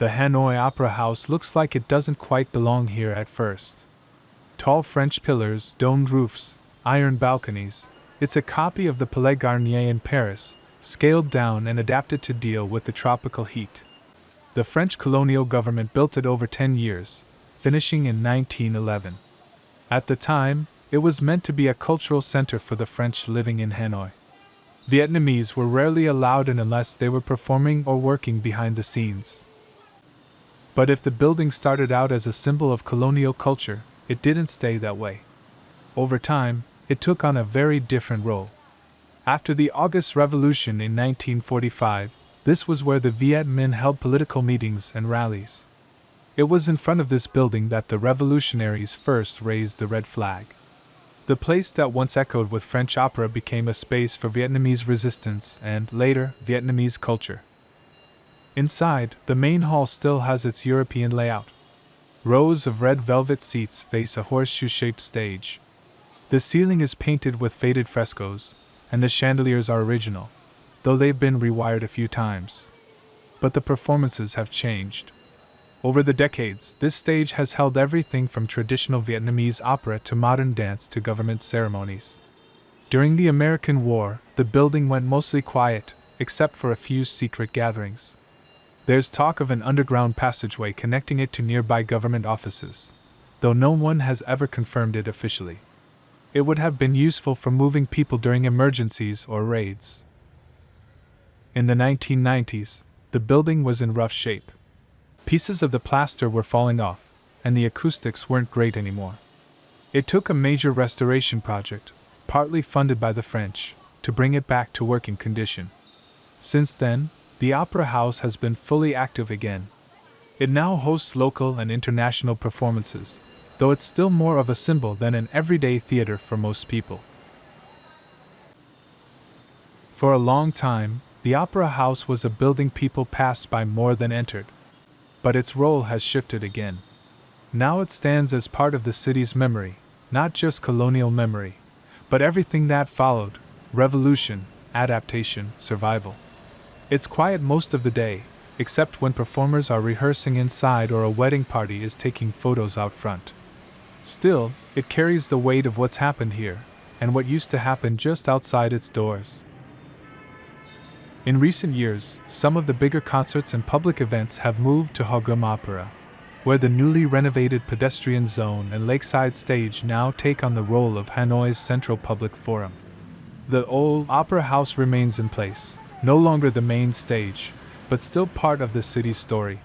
The Hanoi Opera House looks like it doesn't quite belong here at first. Tall French pillars, domed roofs, iron balconies. It's a copy of the Palais Garnier in Paris, scaled down and adapted to deal with the tropical heat. The French colonial government built it over 10 years, finishing in 1911. At the time, it was meant to be a cultural center for the French living in Hanoi. Vietnamese were rarely allowed in unless they were performing or working behind the scenes. But if the building started out as a symbol of colonial culture, it didn't stay that way. Over time, it took on a very different role. After the August Revolution in 1945, this was where the Viet Minh held political meetings and rallies. It was in front of this building that the revolutionaries first raised the red flag. The place that once echoed with French opera became a space for Vietnamese resistance and, later, Vietnamese culture. Inside, the main hall still has its European layout. Rows of red velvet seats face a horseshoe-shaped stage. The ceiling is painted with faded frescoes, and the chandeliers are original, though they've been rewired a few times. But the performances have changed. Over the decades, this stage has held everything from traditional Vietnamese opera to modern dance to government ceremonies. During the American War, the building went mostly quiet, except for a few secret gatherings. There's talk of an underground passageway connecting it to nearby government offices, though no one has ever confirmed it officially. It would have been useful for moving people during emergencies or raids. In the 1990s, the building was in rough shape. Pieces of the plaster were falling off, and the acoustics weren't great anymore. It took a major restoration project, partly funded by the French, to bring it back to working condition. Since then, the Opera House has been fully active again. It now hosts local and international performances, though it's still more of a symbol than an everyday theater for most people. For a long time, the Opera House was a building people passed by more than entered. But its role has shifted again. Now it stands as part of the city's memory, not just colonial memory, but everything that followed: revolution, adaptation, survival. It's quiet most of the day, except when performers are rehearsing inside or a wedding party is taking photos out front. Still, it carries the weight of what's happened here, and what used to happen just outside its doors. In recent years, some of the bigger concerts and public events have moved to Hogum Opera, where the newly renovated pedestrian zone and lakeside stage now take on the role of Hanoi's central public forum. The old Opera House remains in place, no longer the main stage, but still part of the city's story.